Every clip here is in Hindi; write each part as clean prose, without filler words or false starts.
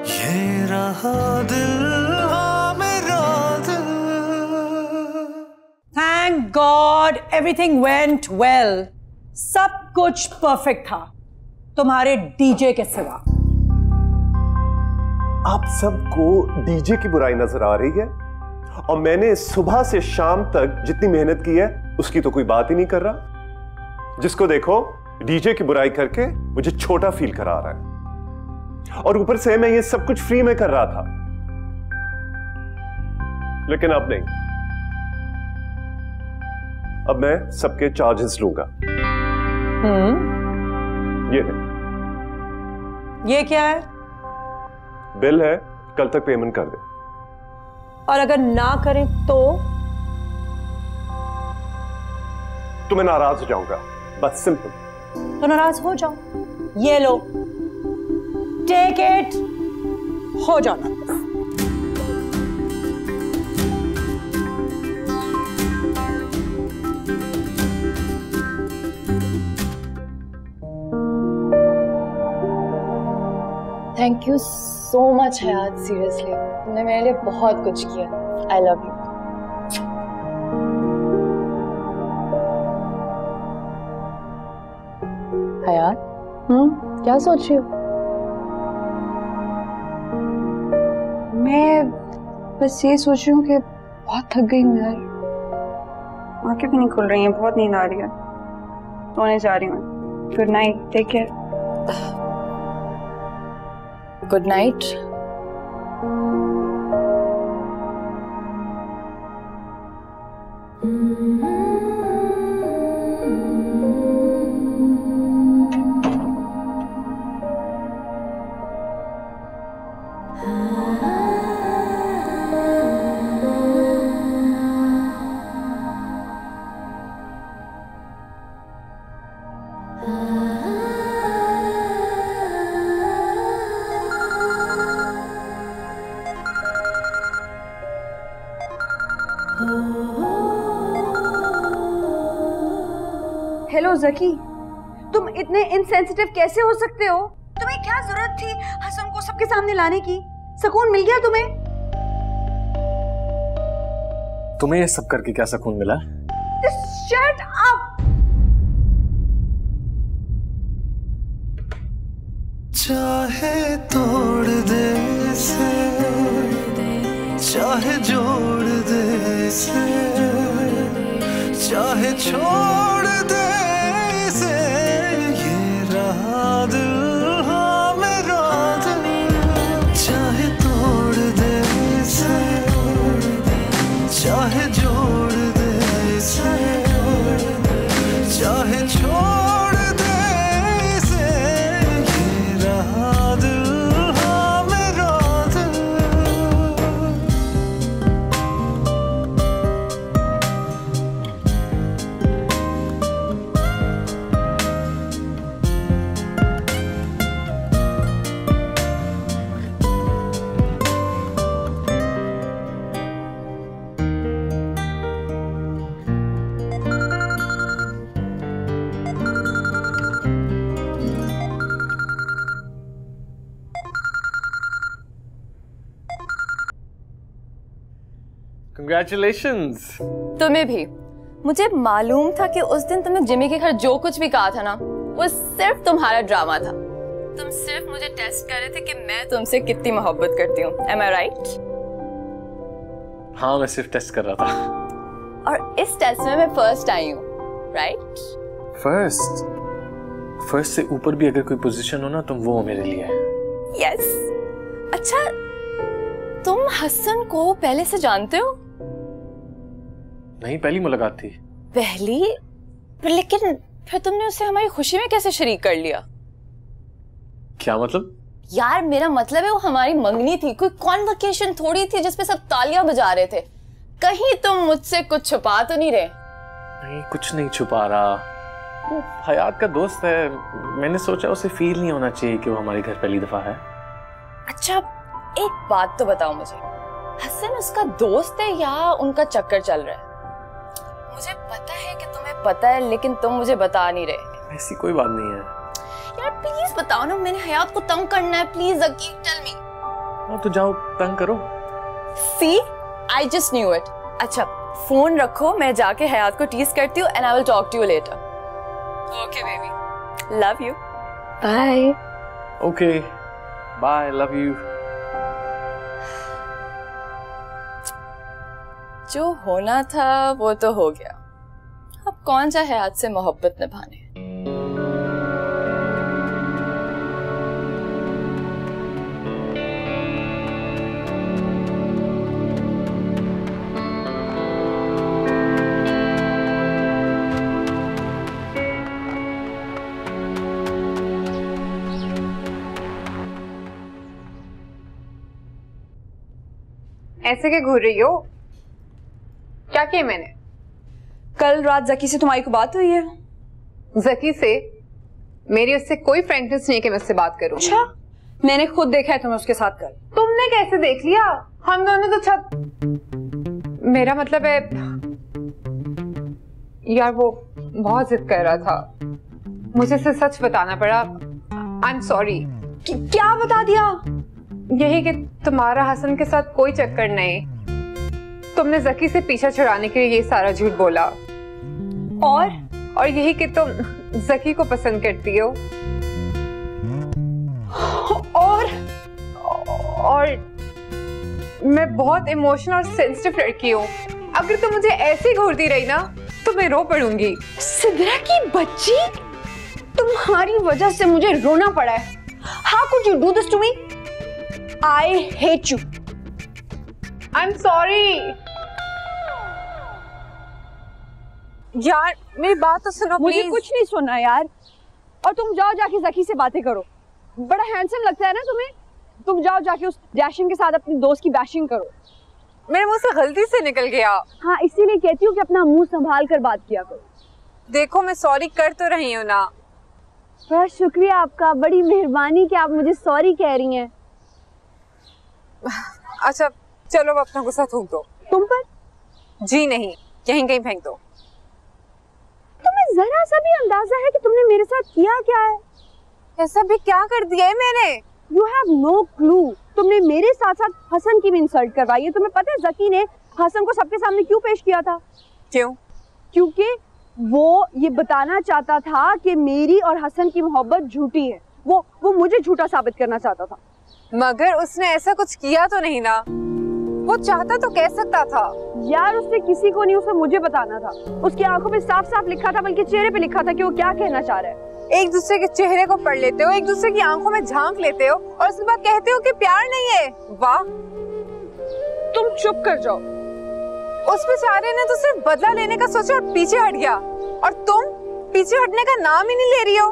ये रहा दिल, हाँ मेरा दिल। Thank God everything went well. सब कुछ परफेक्ट था तुम्हारे डीजे के सिवा। आप सबको डीजे की बुराई नजर आ रही है और मैंने सुबह से शाम तक जितनी मेहनत की है उसकी तो कोई बात ही नहीं कर रहा। जिसको देखो डीजे की बुराई करके मुझे छोटा फील करा रहा है और ऊपर से मैं ये सब कुछ फ्री में कर रहा था, लेकिन अब नहीं। अब मैं सबके चार्जेस लूंगा। ये क्या है? बिल है, कल तक पेमेंट कर दे। और अगर ना करें तो मैं नाराज हो जाऊंगा, बस सिंपल। तो नाराज हो जाओ, ये लो, टेक इट, हो जाना। Thank you so much Hayat, seriously तुमने मेरे लिए बहुत कुछ किया। I love you. हयात, क्या सोच रही हो? मैं बस ये सोच रही हूँ कि बहुत थक गई हूँ यार, आंखें भी नहीं खुल रही हैं, बहुत नींद आ रही है, सोने जा रही हूँ। Good night, take care. Good night. Hello Zaki, तुम इतने इनसेंसिटिव कैसे हो सकते हो? तुम्हें क्या जरूरत थी हसन को सबके सामने लाने की? सुकून मिल गया तुम्हें? तुम्हें ये सब करके क्या सुकून मिला? Just shut up! चाहे तोड़ दे इसे, चाहे जोड़ दे इसे, चाहे छोड़ दे इसे, ये रहा दिल, हाँ मेरा दिल। चाहे तोड़ दे इसे, चाहे जोड़ दे इसे, चाहे छोड़ दे इसे, ये रहा दिल, हाँ मेरा दिल। Congratulations! तुम्हें भी। मुझे मालूम था कि उस दिन तुमने जिमी के घर जो कुछ भी कहा था ना, वो सिर्फ तुम्हारा ड्रामा था। तुम सिर्फ मुझे टेस्ट कर रहे थे कि मैं तुमसे कितनी मोहब्बत करती हूँ। Am I right? हाँ, मैं सिर्फ टेस्ट कर रहा था। और इस टेस्ट में मैं फर्स्ट आई हूँ, राइट? फर्स्ट से ऊपर भी अगर कोई पोजीशन हो ना, तुम वो हो मेरे लिए। यस। अच्छा, तुम हसन को पहले से जानते हो? नहीं, पहली मुलाकात थी। पहली? लेकिन फिर तुमने उसे हमारी खुशी में कैसे शरीक कर लिया? क्या मतलब? यार मेरा मतलब है वो हमारी मंगनी थी, कोई कॉन्वोकेशन थोड़ी थी जिसपे सब तालियां बजा रहे थे। कहीं तुम मुझसे कुछ छुपा तो नहीं रहे? नहीं, कुछ नहीं छुपा रहा। वो हयात का दोस्त है, मैंने सोचा उसे फील नहीं होना चाहिए कि वो हमारे घर पहली दफा है। अच्छा, एक बात तो बताओ मुझे, हसन उसका दोस्त है या उनका चक्कर चल रहा है? मुझे पता है कि तुम्हें पता है, लेकिन तुम मुझे बता नहीं रहे। ऐसी कोई बात नहीं है। यार प्लीज बताओ ना, मैंने हयात को तंग करना है, प्लीज अकीब टेल मी। तो जाओ तंग करो। See, I just knew it. अच्छा, फोन रखो, मैं जाके हयात को टीज करती हूँ and I will talk to you later. Okay, baby. Love you. Bye. Okay. Bye. Love you. जो होना था वो तो हो गया। अब कौन सा हयात से मोहब्बत निभाने। ऐसे क्या घूर रही हो? क्या किया मैंने? कल रात जकी से तुम्हारी को बात हुई है? जकी से? मेरी उससे कोई फ्रेंडनेस नहीं है कि मैं उससे बात करूं। अच्छा, मैंने खुद देखा है तुम्हें उसके साथ कल। तुमने कैसे देख लिया? हम दोनों तो छत। मेरा मतलब है यार, वो बहुत जिद कर रहा था, मुझे उसे सच बताना पड़ा। I am sorry. क्या बता दिया? यही कि तुम्हारा हसन के साथ कोई चक्कर नहीं, तुमने जकी से पीछा छुड़ाने के लिए ये सारा झूठ बोला, और यही कि तुम जकी को पसंद करती हो, और मैं बहुत इमोशनल और सेंसिटिव लड़की हूँ। अगर तुम मुझे ऐसे ही घूरती रही ना तो मैं रो पड़ूंगी। सिद्रा की बच्ची, तुम्हारी वजह से मुझे रोना पड़ा है। How could you do this to me? I hate you. I'm sorry. यार मेरी बात तो सुनो मुझे please. कुछ नहीं सुनना यार। और तुम जाओ जाके जकी से बातें करो। बड़ा हैंडसम लगता है ना तुम्हें। तुम जाओ जाके उस डैशिंग के साथ अपनी दोस्त की बैशिंग करो। मेरे मुंह से गलती से निकल गया। हाँ, इसीलिए कहती हूँ कि अपना मुंह संभाल कर बात किया करो। देखो मैं सॉरी कर तो रही हूँ ना। बड़ा शुक्रिया आपका, बड़ी मेहरबानी कि आप मुझे सॉरी कह रही हैं। अच्छा चलो अब अपना गुस्सा थूक दो। तुम पर? जी नहीं, यहीं कहीं फेंक दो। तुम्हें जरा सा भी अंदाजा है कि तुमने मेरे साथ किया क्या है? ऐसा भी क्या कर दिया है मैंने? You have no clue. तुमने मेरे साथ साथ हसन की भी इंसल्ट करवाई है। तुम्हें पता है जकी ने हसन को सबके सामने क्यों पेश किया था? क्यों? क्योंकि वो ये बताना चाहता था कि मेरी और हसन की मोहब्बत झूठी है। वो मुझे झूठा साबित करना चाहता था। मगर उसने ऐसा कुछ किया तो नहीं ना। वो चाहता तो कह सकता था। यार उसने किसी को नहीं, उसे मुझे बताना था। उसकी आंखों पे साफ साफ लिखा था, बल्कि चेहरे पे लिखा था कि वो क्या कहना चाह रहा है। एक दूसरे के चेहरे को पढ़ लेते हो, एक दूसरे की आंखों में झांक लेते हो और उसके बाद कहते हो कि प्यार नहीं है। वाह, तुम चुप कर जाओ। उस बेचारे ने तो सिर्फ बदला लेने का सोचा और पीछे हट गया, और तुम पीछे हटने का नाम ही नहीं ले रही हो।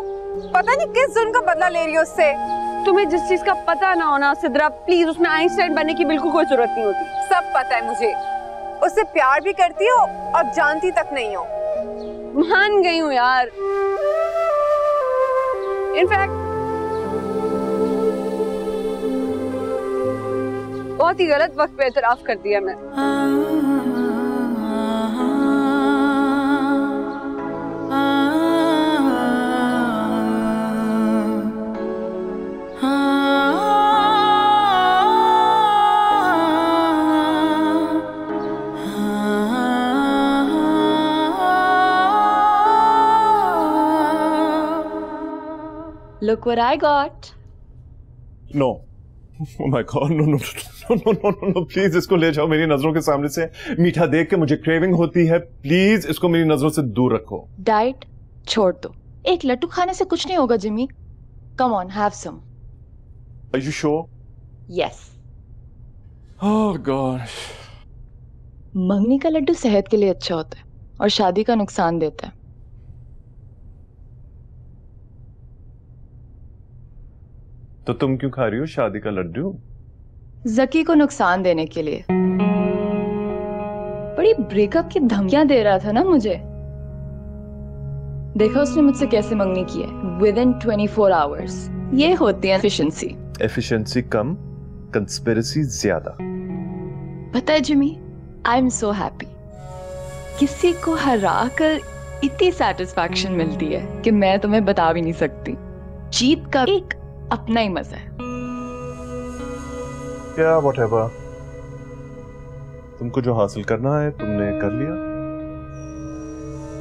पता नहीं किस जुल्म का बदला ले रही हो उससे। तुम्हें जिस चीज का पता ना होना सिद्रा, प्लीज उसमें आइंस्टाइन बनने की बिल्कुल कोई जरूरत नहीं होती। सब पता है मुझे। उससे प्यार भी करती हो और जानती तक नहीं हो। मान गई हूँ यार। इनफैक्ट बहुत ही गलत वक्त पे एतराफ कर दिया मैं। Look what I got. No, oh my God, no, please इसको ले जाओ मेरी नजरों के सामने से। मीठा देख के मुझे क्रेविंग होती है। प्लीज इसको मेरी नजरों से दूर रखो। डाइट छोड़ दो। एक लड्डू खाने से कुछ नहीं होगा Jimmy. Come on, have some. Are you sure? Yes. Oh gosh. मंगनी का लड्डू सेहत के लिए अच्छा होता है और शादी का नुकसान देता है। तो तुम क्यों खा रही हो शादी का लड्डू? जकी को नुकसान देने के लिए। बड़ी ब्रेकअप की धमकियां दे रहा था ना मुझे। देखा उसने मुझसे कैसे मंगनी की है। Within 24 hours. ये होती है एफिशिएंसी। एफिशिएंसी कम, कंस्पिरेसी ज्यादा। पता है Jimmy, I am so happy. किसी को हरा कर इतनी सेटिस्फैक्शन मिलती है कि मैं तुम्हें बता भी नहीं सकती। जीत का एक अपना ही मजा है। या व्हाटएवर, तुमको जो हासिल करना है तुमने कर लिया।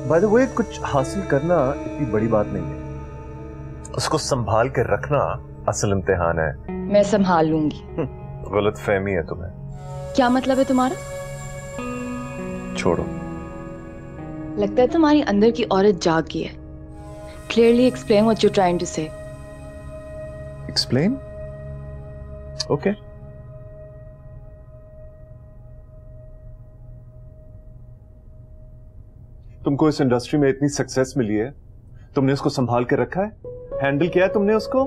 बाय द वे, कुछ हासिल करना इतनी बड़ी बात नहीं है, उसको संभाल के रखना असल इम्तिहान है। मैं संभाल लूंगी। गलत फहमी है तुम्हें। क्या मतलब है तुम्हारा? छोड़ो। लगता है तुम्हारी अंदर की औरत जाग गई है। Clearly explain what you trying to say. Explain? Okay. तुमको इस इंडस्ट्री में इतनी सक्सेस मिली है, तुमने उसको संभाल के रखा है, हैंडल किया है तुमने उसको?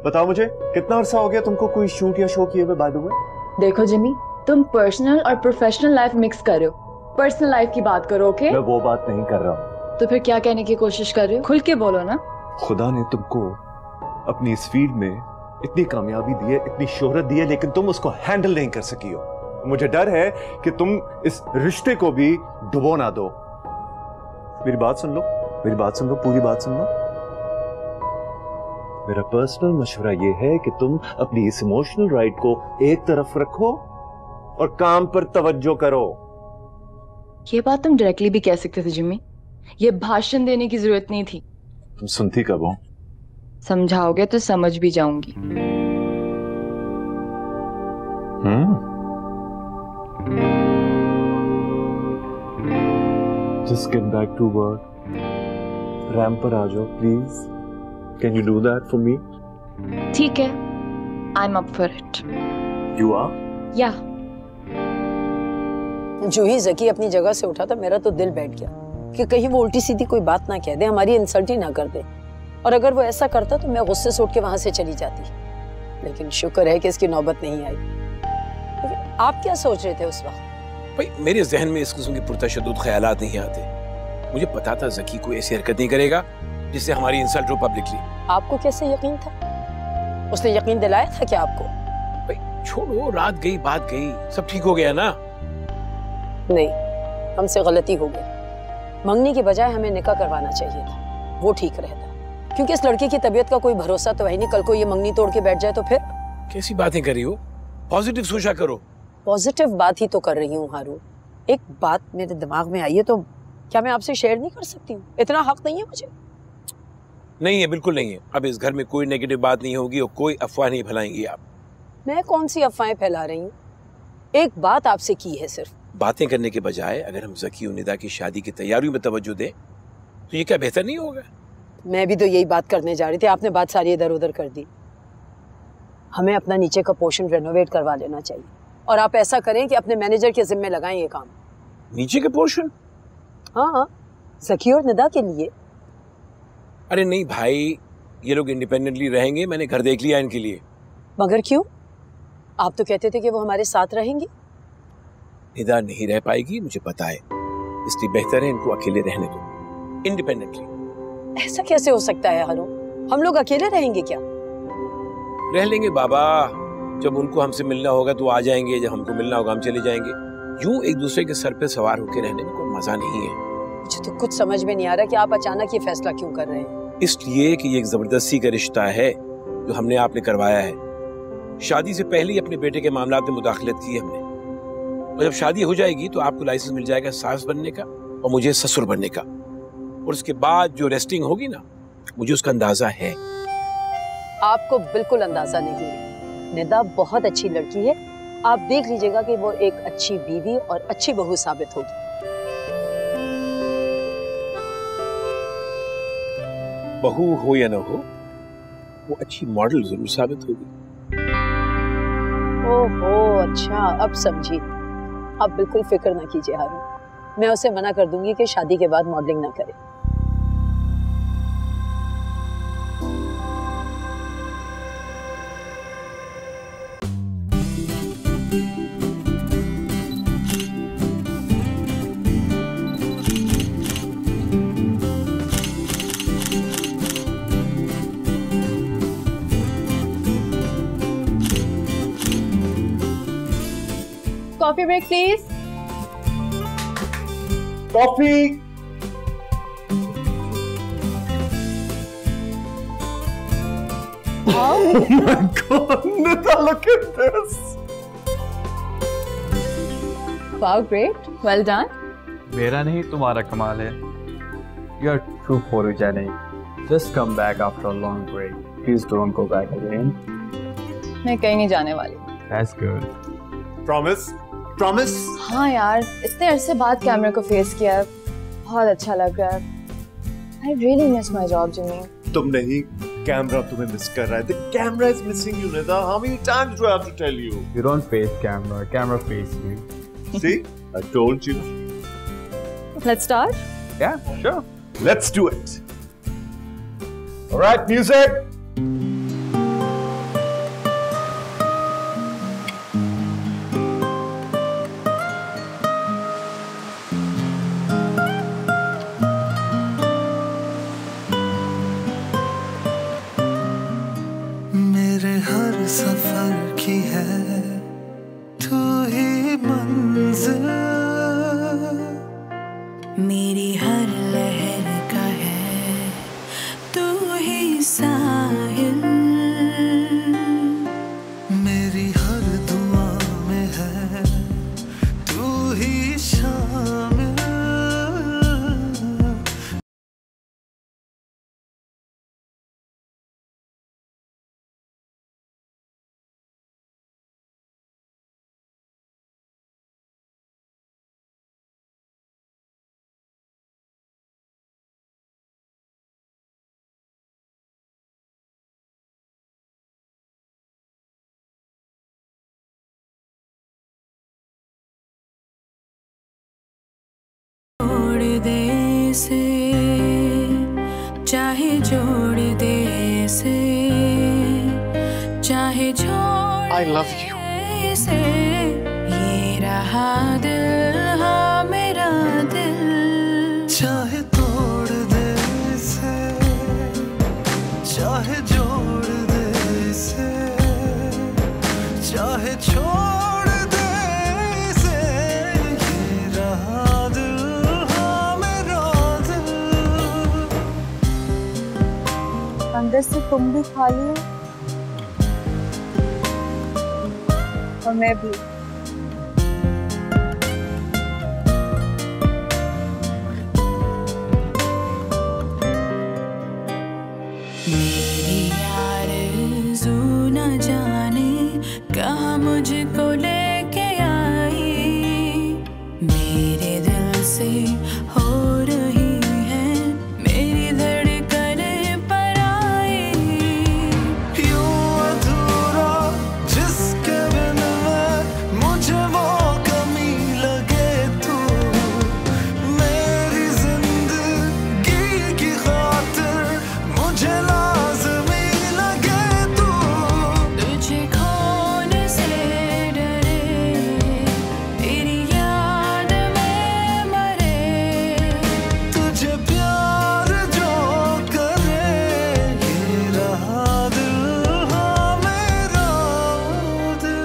बताओ मुझे, कितना अरसा हो गया तुमको कोई शूट या शो किए हुए बाय द वे? देखो जिमी, तुम पर्सनल और प्रोफेशनल लाइफ मिक्स कर रहे हो। पर्सनल लाइफ की बात करो, ओके? मैं वो बात नहीं कर रहा हूँ। तो फिर क्या कहने की कोशिश कर रहे हो? खुल के बोलो ना। खुदा ने तुमको अपनी इस फील्ड में इतनी कामयाबी दी है, इतनी शोहरत दी है, लेकिन तुम उसको हैंडल नहीं कर सकी हो। मुझे डर है कि तुम इस रिश्ते को भी डुबो ना दो। मेरी बात सुन लो, मेरी बात सुन लो, पूरी बात सुन लो। मेरा पर्सनल मशवरा यह है कि तुम अपनी इस इमोशनल राइड को एक तरफ रखो और काम पर तवज्जो करो। ये बात तुम डायरेक्टली भी कह सकते थे जिमी, ये भाषण देने की जरूरत नहीं थी। तुम सुनती कब हो? समझाओगे तो समझ भी जाऊंगी। Just get back to work. Ramp पर आ जाओ please. Can you do that for me? ठीक है, I'm up for it. You are? Yeah. जो ही ज़की अपनी जगह से उठा था, मेरा तो दिल बैठ गया कि कहीं वो उल्टी सीधी कोई बात ना कह दे, हमारी इंसल्ट ही ना कर दे। और अगर वो ऐसा करता तो मैं गुस्से से उठ के वहां से चली जाती। लेकिन शुक्र है कि इसकी नौबत नहीं आई। लेकिन आप क्या सोच रहे थे उस वक्त? भाई, मेरे जहन में इस किस्म के पुरतशद्दुद ख्यालात नहीं आते। मुझे पता था ज़की कोई ऐसी हरकत नहीं करेगा जिससे हमारी इंसल्ट हो पब्लिकली। आपको कैसे यकीन था? उसने यकीन दिलाया था क्या आपको? भाई छोड़ो, रात गई बात गई, सब ठीक हो गया ना? नहीं, हमसे गलती हो गई। मंगनी के बजाय हमें निकाह करवाना चाहिए था, वो ठीक रहता। क्योंकि इस लड़के की तबीयत का कोई भरोसा तो है नहीं, कल को ये मंगनी तोड़ के बैठ जाए तो फिर? कैसी बातें कर रही हो? पॉजिटिव सोचा करो। पॉजिटिव बात ही तो कर रही हूँ हारून। एक बात मेरे दिमाग में आई है, तो क्या मैं आपसे शेयर नहीं कर सकती हूँ? इतना हक नहीं है मुझे? नहीं है, बिल्कुल नहीं है। अब इस घर में कोई नेगेटिव बात नहीं होगी और कोई अफवाह नहीं फैलाएंगी आप। मैं कौन सी अफवाहें फैला रही हूँ? एक बात आपसे की है सिर्फ। बातें करने के बजाय अगर हम ज़की और निदा की शादी की तैयारियों में तवज्जो दें तो ये क्या बेहतर नहीं होगा? मैं भी तो यही बात करने जा रही थी, आपने बात सारी इधर उधर कर दी। हमें अपना नीचे का पोर्शन रेनोवेट करवा लेना चाहिए, और आप ऐसा करें कि अपने मैनेजर के जिम्मे लगाएं ये काम। नीचे के पोर्शन? हाँ, ज़की और निदा के लिए। अरे नहीं भाई, ये लोग इंडिपेंडेंटली रहेंगे, मैंने घर देख लिया इनके लिए। मगर क्यों? आप तो कहते थे कि वो हमारे साथ रहेंगी। निदा नहीं रह पाएगी, मुझे पता है, इसलिए बेहतर है इनको अकेले रहने दो, इंडिपेंडेंटली। ऐसा कैसे हो सकता है हारून? हम लोग अकेले रहेंगे क्या? रह लेंगे बाबा, जब उनको हमसे मिलना होगा तो आ जाएंगे, जब हमको मिलना होगा हम चले जाएंगे। यूं एक दूसरे के सर पे सवार होकर रहने में कोई मजा नहीं है। मुझे तो कुछ समझ में नहीं आ रहा कि आप अचानक ये फैसला क्यों कर रहे हैं। इसलिए कि ये एक जबरदस्ती का रिश्ता है जो हमने आपने करवाया है। शादी से पहले ही अपने बेटे के मामलात में मुदाखलत की हमने, और जब शादी हो जाएगी तो आपको लाइसेंस मिल जाएगा सास बनने का और मुझे ससुर बनने का, और उसके बाद जो रेस्टिंग होगी ना, मुझे उसका अंदाजा है। आपको बिल्कुल अंदाजा नहीं है। निदा बहुत अच्छी लड़की है, आप देख लीजिएगा कि वो एक अच्छी बीवी और अच्छी बहू साबित होगी। बहू हो या ना हो, वो अच्छी मॉडल जरूर साबित होगी। ओहो, अच्छा, अब समझी। आप बिल्कुल फिक्र ना कीजिए हारून, मैं उसे मना कर दूंगी कि शादी के बाद मॉडलिंग ना करे। Coffee break please. Coffee. Oh my God, Nita, look at this. Wow great, well done. मेरा नहीं तुम्हारा कमाल है। You are true photogenic. Just come back after a long break. Please don't go back again. मैं कहीं नहीं जाने वाली। That's good. प्रॉमिस? प्रॉमिस? हाँ यार, इतने अरसे बाद कैमरे को फेस किया है, बहुत अच्छा लग रहा है। I really miss my job, Jimmy. तुम नहीं, कैमरा तुम्हें मिस कर रहा है। The camera is missing you, Nida. How many times do I have to tell you? You don't face camera. Camera face you. See? I told you. Let's start. Yeah, sure. Let's do it. All right, music. मेरे हर सफर की है तू ही मंजिल, मेरी हर लहर का है तू ही साहिल, मेरी हर दुआ में है तू ही शामिल। छोड़ दे से चाहे जोड़ दे से चाहे छोड़ I love you. दे से, ये रहा दिल, हाँ मेरा दिल। चाहे तोड़ दे से, चाहे जोड़ दे से, चाहे छोड़ दे से, ये रहा दिल, हाँ मेरा दिल। अंदर से तुम भी खाली हो और मैं भी। मेरी आरज़ू न जाने कहाँ मुझको लेके आई, मेरे दिल से हो रही है मेरी धड़कन पर आई। यूं अधूरा जिसके बिन मैं, मुझे वो कमी लगे तू, मेरी जिंदगी की खातिर मुझे लाज़मी लगे तू। तुझे खोने से डरे, तेरी याद में मरे, तुझे प्यार जो करे, ये रहा दिल, हाँ मेरा दिल।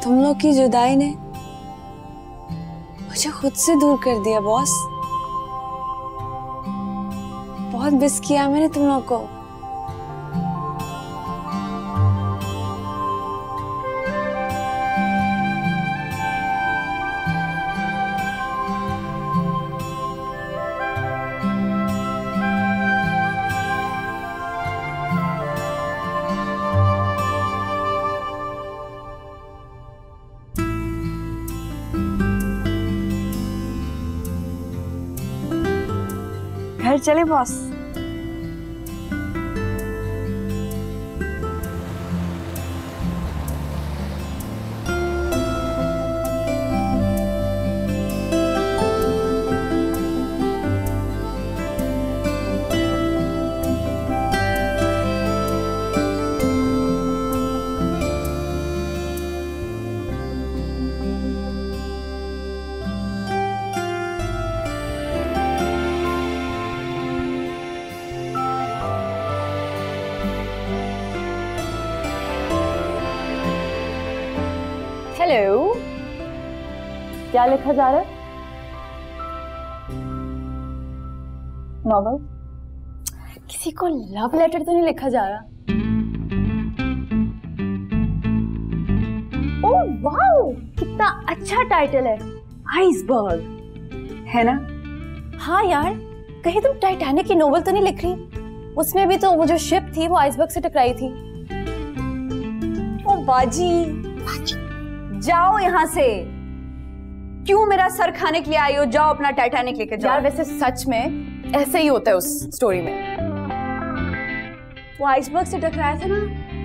तुम लोग की जुदाई ने मुझे खुद से दूर कर दिया बॉस। बहुत मिस किया मैंने तुम लोग को। घर चले बॉस। हेलो, क्या लिखा जा रहा है? नॉवल? किसी को लव लेटर तो नहीं लिखा जा रहा? ओह वाओ, कितना अच्छा टाइटल है, आइसबर्ग, है ना? हाँ यार, कहीं तुम टाइटैनिक की नोवेल तो नहीं लिख रही? उसमें भी तो वो जो शिप थी वो आइसबर्ग से टकराई थी। ओ बाजी, जाओ यहाँ से। क्यों मेरा सर खाने के लिए आई हो? जाओ अपना टाइटैनिक लेके जाओ। यार वैसे सच में ऐसे ही होता है उस स्टोरी में। वो आइसबर्ग से टकराया था ना,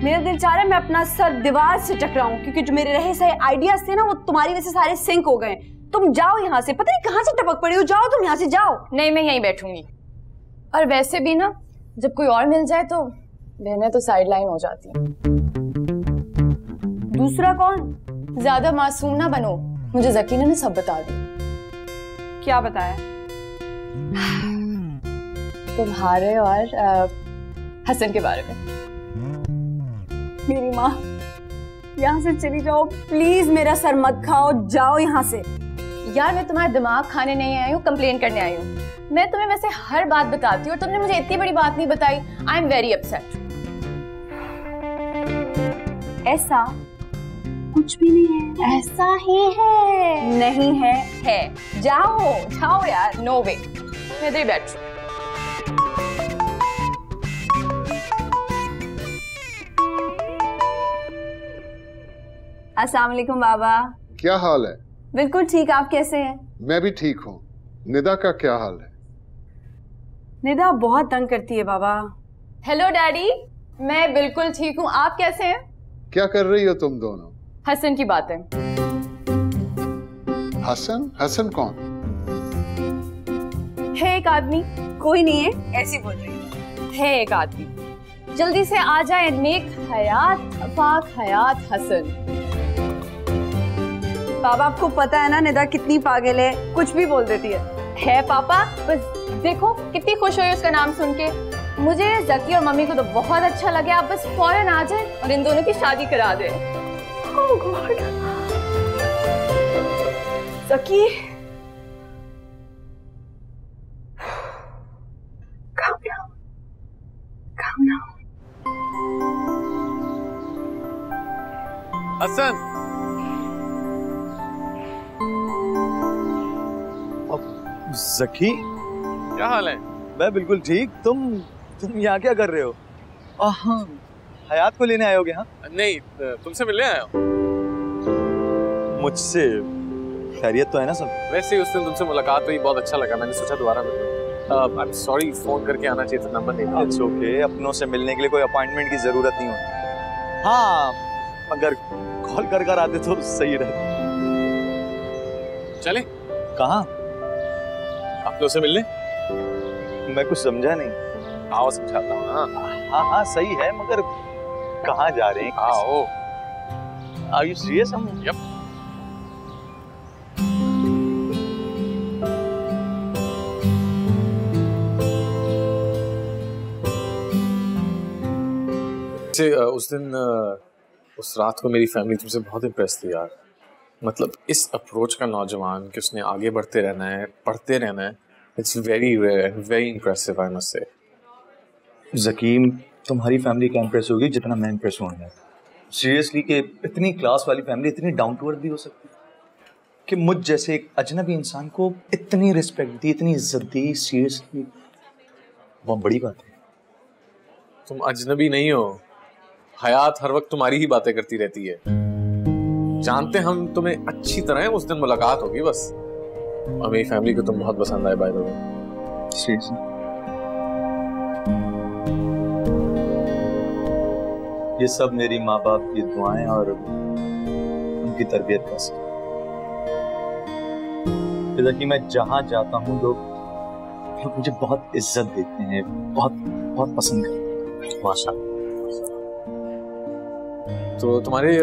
मेरा दिल चाह रहा है मैं अपना सर दीवार से टकराऊं, क्योंकि जो मेरे रहे सहे आइडियाज थे ना वो तुम्हारी वजह से सारे सिंक हो गए। तुम जाओ यहाँ से, पता नहीं कहाँ से टपक पड़ी हो। जाओ तुम यहाँ से, जाओ। नहीं, मैं यहीं बैठूंगी। और वैसे भी ना, जब कोई और मिल जाए तो बहनें तो साइड लाइन हो जाती हैं। दूसरा कौन? ज्यादा मासूम ना बनो, मुझे जकी ने सब बता दी। क्या बताया? तुम्हारे और हसन के बारे में। मेरी माँ, यहाँ से चली जाओ प्लीज, मेरा सर मत खाओ, जाओ यहाँ से। यार मैं तुम्हारा दिमाग खाने नहीं आई हूँ, कंप्लेन करने आई हूँ। मैं तुम्हें वैसे हर बात बताती हूँ और तुमने मुझे इतनी बड़ी बात नहीं बताई। I am very upset. ऐसा कुछ भी नहीं है। ऐसा ही है। नहीं है। है। जाओ जाओ यार। नो वे, मैं इधर ही बैठ। अस्सलाम वालेकुम बाबा। क्या हाल है? बिल्कुल ठीक, आप कैसे हैं? मैं भी ठीक हूँ। निदा का क्या हाल है? निदा बहुत तंग करती है बाबा। हेलो डैडी, मैं बिल्कुल ठीक हूँ, आप कैसे हैं? क्या कर रही हो तुम दोनों? हसन की बातें। हसन? हसन कौन? है एक आदमी। कोई नहीं है, ऐसी बोल रही है एक आदमी, जल्दी से आ जाए। नेक हयात, पाक हयात हसन। बाबा आपको पता है ना निदा कितनी पागल है, कुछ भी बोल देती है पापा, बस देखो कितनी खुश हुई उसका नाम सुन के। मुझे जकी और मम्मी को तो बहुत अच्छा लगे। आप बस फौरन आ जाए और इन दोनों की शादी करा दे। Oh God. जकी, calm down. Calm down. Hasan, जकी, क्या हाल है? मैं बिल्कुल ठीक। तुम यहाँ क्या कर रहे हो? हाँ, हयात को लेने आए होगे? हाँ नहीं, तुमसे मिलने आया हूँ। मुझसे? खैरियत तो है ना सब? वैसे ही उस दिन तुमसे मुलाकात हुई, बहुत अच्छा लगा, मैंने सोचा दोबारा मिलूं। आई एम सॉरी, फोन करके आना चाहिए था, नंबर नहीं था। इट्स ओके, अपनों से मिलने के लिए कोई अपॉइंटमेंट की जरूरत नहीं होती। हाँ, अगर कॉल कर आते तो सही रहता। चले? कहाँ? अपनों से मिलने। मैं कुछ समझा नहीं। आओ समझाता हूँ ना। हाँ सही है, मगर कहाँ जा रहे हैं? आओ। Are you serious? Yep. उस दिन उस रात को मेरी फैमिली तुमसे बहुत इम्प्रेस थी यार। मतलब इस अप्रोच का नौजवान कि उसने आगे बढ़ते रहना है, पढ़ते रहना है, it's very rare and very impressive, I must say. जकीम, तुम्हारी फैमिली क्या इम्प्रेस होगी जितना मैं इम्प्रेस हुआ। सीरियसली, कि इतनी क्लास वाली फैमिली इतनी डाउन टू अर्थ भी हो सकती है कि मुझ जैसे एक अजनबी इंसान को इतनी रिस्पेक्ट दी, इतनी इज्जत दी। सीरियसली बहुत बड़ी बात है। तुम अजनबी नहीं हो, हयात हर वक्त तुम्हारी ही बातें करती रहती है। जानते हम तुम्हें अच्छी तरह, उस दिन मुलाकात होगी बस। और मेरी फैमिली को तुम बहुत पसंद आए बाय द वे। सीरियसली ये सब मेरी माँ बाप की दुआएं और उनकी तरबियत का असर। जैसा कि मैं जहाँ जाता हूँ लोग मुझे बहुत इज्जत देते हैं, बहुत बहुत पसंद करते हैं। माशाअल्लाह। तो तुम्हारे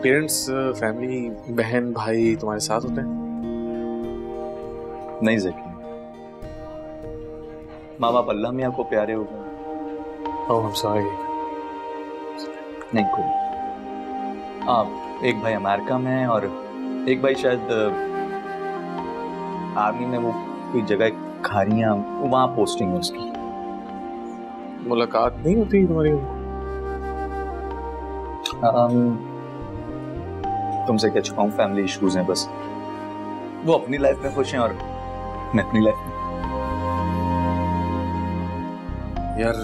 पेरेंट्स, फैमिली, बहन भाई तुम्हारे साथ होते हैं? नहीं जकी, माँ बाप अल्लाह मियाँ को प्यारे हो गए। ओह, आई एम सॉरी। नहीं कोई। आप एक भाई अमेरिका में और एक भाई शायद आर्मी में, वो कोई जगह खारियां, वहां पोस्टिंग है उसकी। मुलाकात नहीं होती तुम्हारी? तुमसे क्या छुपाऊं, फैमिली इश्यूज हैं बस। वो अपनी लाइफ में खुश हैं और मैं अपनी लाइफ में। यार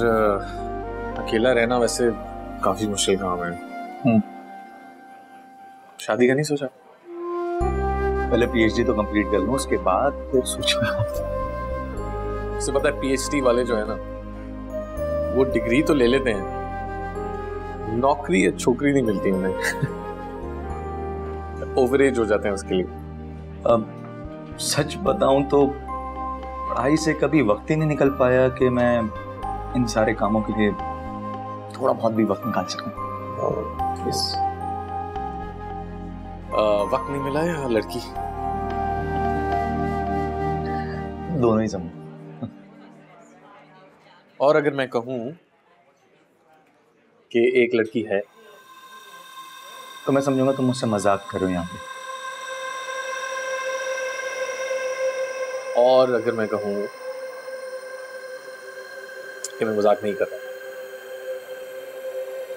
अकेला रहना वैसे काफी मुश्किल काम है। शादी का नहीं सोचा? पहले पीएचडी तो कंप्लीट कर लूं, उसके बाद फिर सोचूंगा। उसे पता है पीएचडी वाले जो है ना, वो डिग्री तो ले लेते हैं, नौकरी या छोकरी नहीं मिलती उन्हें। ओवरेज हो जाते हैं उसके लिए। अब सच बताऊं तो पढ़ाई से कभी वक्त ही नहीं निकल पाया कि मैं इन सारे कामों के लिए थोड़ा बहुत भी वक्त निकाल सकूं। वक्त नहीं मिला या लड़की? दोनों ही समझ। और अगर मैं कहूं कि एक लड़की है तो मैं समझूंगा तुम मुझसे मजाक करो यहाँ पे। और अगर मैं कहूं कि मैं मजाक नहीं कर रहा।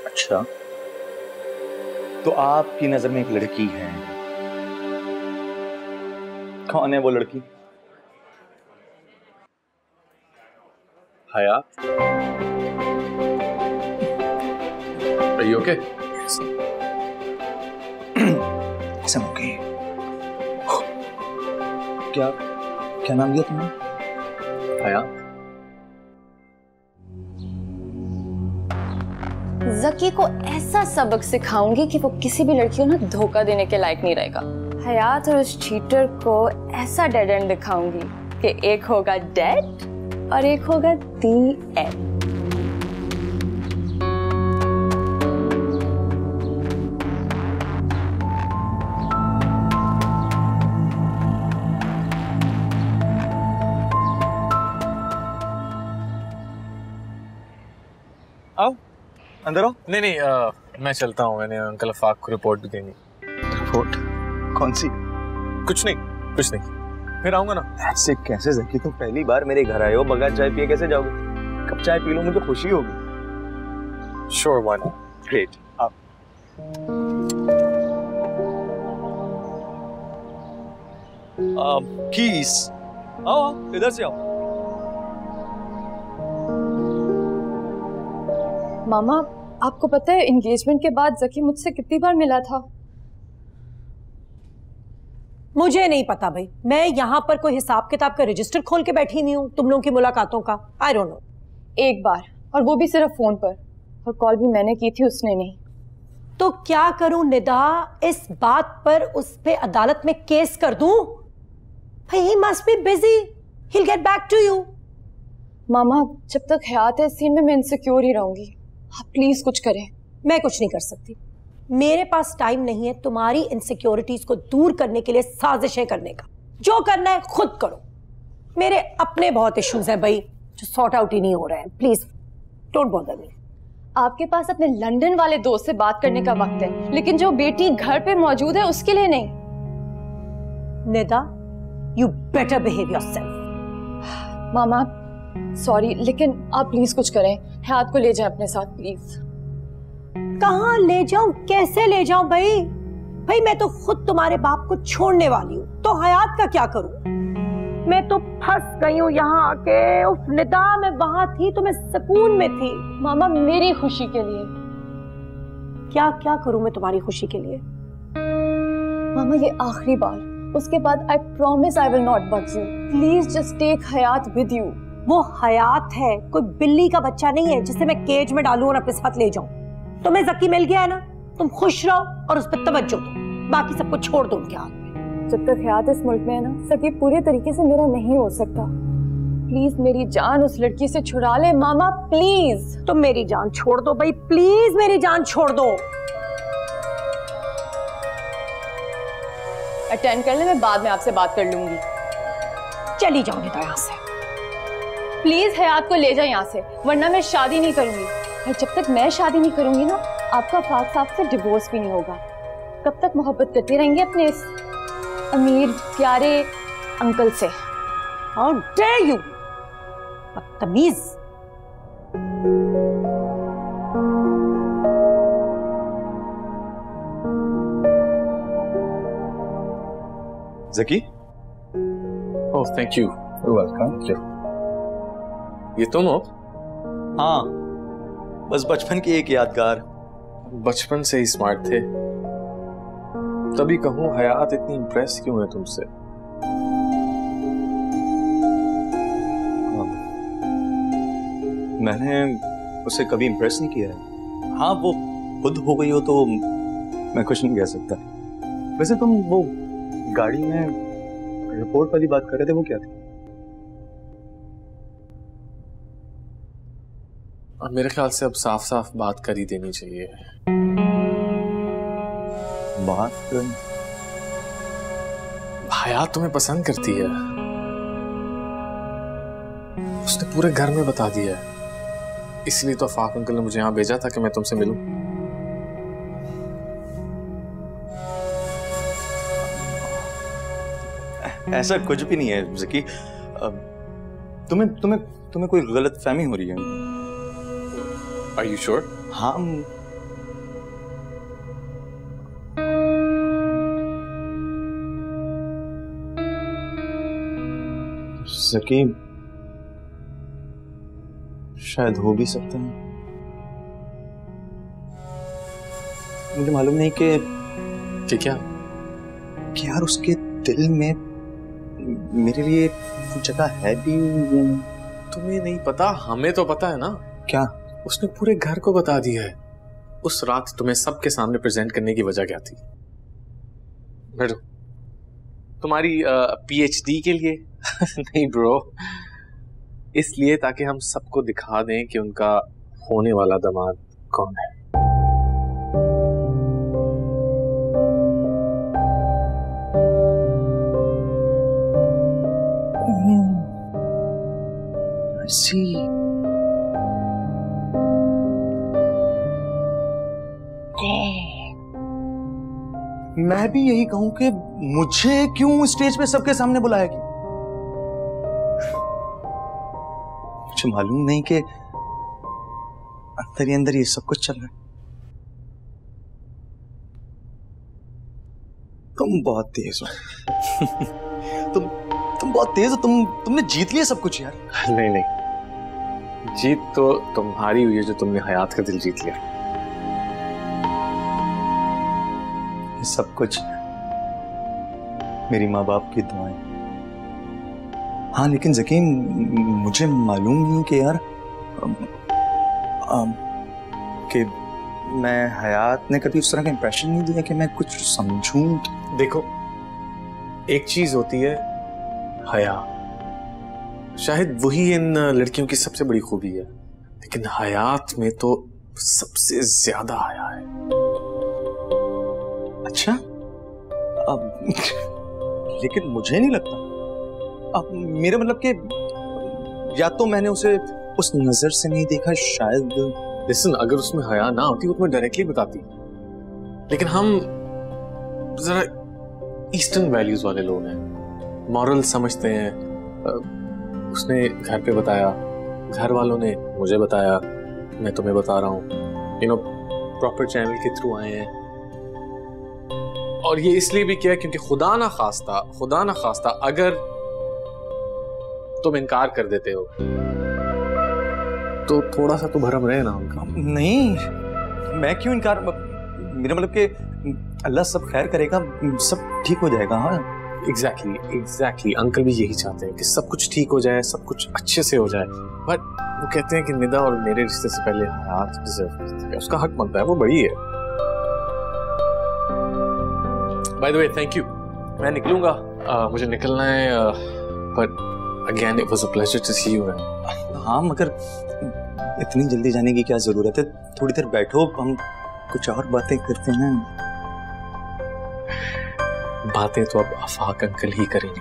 अच्छा, तो आपकी नजर में एक लड़की है, कौन है वो लड़की? हयात। Are you okay? ऐसा ओके। क्या क्या नाम लिया तुमने? हयात। जकी को ऐसा सबक सिखाऊंगी कि वो किसी भी लड़की को ना धोखा देने के लायक नहीं रहेगा। हयात और उस चीटर को ऐसा डेड एंड दिखाऊंगी कि एक होगा डेड और एक होगा दी एंड। आओ अंदर आओ। नहीं मैं चलता हूँ, मैंने अंकल अफाक को रिपोर्ट भी देनी। रिपोर्ट? कौन सी? कुछ नहीं, फिर आऊंगा ना। ऐसे कैसे ज़की, तुम पहली बार मेरे घर आए हो, बगैर चाय पिए कैसे जाओगे? कब चाय पी लो, मुझे खुशी होगी। Sure one. ग्रेट। आप कीस आओ, इधर से आओ। मामा, आपको पता है एंगेजमेंट के बाद जकी मुझसे कितनी बार मिला था? मुझे नहीं पता भाई, मैं यहाँ पर कोई हिसाब किताब का रजिस्टर खोल के बैठी नहीं हूँ तुम लोगों की मुलाकातों का। I don't know. एक बार, और वो भी सिर्फ फोन पर, और कॉल भी मैंने की थी, उसने नहीं। तो क्या करूं निदा, इस बात पर उस पे अदालत में केस कर दूं? भाई he must be busy, he will get back to you. मामा, जब तक हयात है इस सीन में मैं इनसिक्योर ही रहूंगी। आप प्लीज कुछ करें। मैं कुछ नहीं कर सकती, मेरे पास टाइम नहीं है तुम्हारी इनसिक्योरिटीज को दूर करने के लिए साजिशें करने का। जो करना है खुद करो, मेरे अपने बहुत इश्यूज हैं भाई जो सॉर्ट आउट ही नहीं हो रहे हैं। Please don't bother me. आपके पास अपने लंदन वाले दोस्त से बात करने का वक्त है, लेकिन जो बेटी घर पे मौजूद है उसके लिए नहीं। Nida, you better behave yourself. Mama sorry, लेकिन आप प्लीज कुछ करें, हयात को ले जाएं अपने साथ प्लीज। कहाँ ले जाऊं, कैसे ले जाऊं भाई? भाई मैं तो खुद तुम्हारे बाप को छोड़ने वाली हूँ, तो हयात का क्या करूं? मैं तो फंस गई हूँ यहाँ आके। उफ निदा, मैं वहां थी तो मैं सुकून में थी। मामा मेरी खुशी के लिए। क्या क्या करूं मैं तुम्हारी खुशी के लिए? मामा ये आखिरी बार, उसके बाद I promise I will not bug you. Please just take Hayat with you. वो हयात है, कोई बिल्ली का बच्चा नहीं है जिसे मैं केज में डालूं और अपने साथ ले जाऊं। तुम्हें जकी मिल गया है ना, तुम खुश रहो और उस पर तवज्जो दो, बाकी सबको छोड़ दो उनके हाथ में। जब तक हयात इस मुल्क में है ना, सकी पूरे तरीके से मेरा नहीं हो सकता। प्लीज मेरी जान उस लड़की से छुड़ा ले मामा, प्लीज। तुम मेरी जान छोड़ दो भाई, प्लीज मेरी जान छोड़ दो। अटेंड कर ले, मैं बाद में आपसे बात कर लूंगी। चली जाओ निदा यहाँ से। प्लीज हयात को ले जाए यहाँ से, वरना मैं शादी नहीं करूंगी। और जब तक मैं शादी नहीं करूंगी ना, आपका फाक साहब से डिवोर्स भी नहीं होगा। कब तक मोहब्बत करती रहेंगी अपने इस अमीर प्यारे अंकल से? हाउ डेयर यू, बदतमीज। जकी, ओह थैंक यू। वेलकम। ये तुम हो? हाँ, बस बचपन की एक यादगार। बचपन से ही स्मार्ट थे, तभी कहूँ हयात इतनी इम्प्रेस क्यों है तुमसे? मैंने उसे कभी इम्प्रेस नहीं किया है। हाँ, वो खुद हो गई हो तो मैं कुछ नहीं कह सकता। वैसे तुम वो गाड़ी में रिपोर्ट वाली बात कर रहे थे, वो क्या थी? अब मेरे ख्याल से अब साफ साफ बात कर ही देनी चाहिए। बात? हयात तुम्हें पसंद करती है, उसने पूरे घर में बता दिया है। इसलिए तो फाक अंकल ने मुझे यहाँ भेजा था कि मैं तुमसे मिलूं। ऐसा कुछ भी नहीं है ज़की। तुम्हें तुम्हें तुम्हें कोई गलत फहमी हो रही है। Are you sure? हाँ, ज़की, शायद हो भी सकता है। मुझे मालूम नहीं कि क्या कि यार उसके दिल में मेरे लिए जगह है भी। तुम्हें नहीं पता, हमें तो पता है ना। क्या? उसने पूरे घर को बता दिया है। उस रात तुम्हें सबके सामने प्रेजेंट करने की वजह क्या थी? बैठो। तुम्हारी पीएचडी के लिए? नहीं ब्रो, इसलिए ताकि हम सबको दिखा दें कि उनका होने वाला दामाद कौन है। I see. मैं भी यही कहूं कि मुझे क्यों स्टेज पे सबके सामने बुलाएगी। मुझे मालूम नहीं कि अंदर ही अंदर ये सब कुछ चल रहा है। तुम बहुत तेज हो। तुम बहुत तेज हो। तुमने जीत लिया सब कुछ यार। नहीं नहीं, जीत तो तुम्हारी हुई है जो तुमने हयात का दिल जीत लिया। ये सब कुछ मेरी माँ बाप की दुआएं। हाँ, लेकिन ज़की, मुझे मालूम नहीं कि यार कि मैं हयात ने कभी उस तरह का इंप्रेशन नहीं दिया कि मैं कुछ समझूं। देखो, एक चीज होती है हया, शायद वही इन लड़कियों की सबसे बड़ी खूबी है, लेकिन हयात में तो सबसे ज्यादा हया है। अच्छा, लेकिन मुझे नहीं लगता। मेरा मतलब कि या तो मैंने उसे उस नजर से नहीं देखा शायद। लिसन, अगर उसमें हया ना होती वो तुम्हें डायरेक्टली बताती, लेकिन हम जरा ईस्टर्न वैल्यूज वाले लोग हैं, मॉरल समझते हैं। उसने घर पे बताया, घर वालों ने मुझे बताया, मैं तुम्हें बता रहा हूँ। यू नो, प्रॉपर चैनल के थ्रू आए हैं। और ये इसलिए भी किया क्योंकि खुदा ना खास्ता अगर तुम इनकार कर देते हो तो थोड़ा सा तो भरम रहे ना उनका। नहीं, मैं क्यों इनकार? मेरा मतलब कि अल्लाह सब खैर करेगा, सब ठीक हो जाएगा। हाँ, एग्जैक्टली अंकल भी यही चाहते हैं कि सब कुछ ठीक हो जाए, सब कुछ अच्छे से हो जाए। बट वो कहते हैं कि निदा और मेरे रिश्ते से पहले हयात डिजर्व करती है, उसका हक बनता है, वो बड़ी है। By the way, thank you. मैं निकलूंगा, मुझे निकलना है, but again it was a pleasure to see you. हाँ, मगर इतनी जल्दी जाने की क्या जरूरत है? थोड़ी देर बैठो, हम कुछ और बातें करते हैं। बातें तो अब आफाक अंकल ही करेंगे।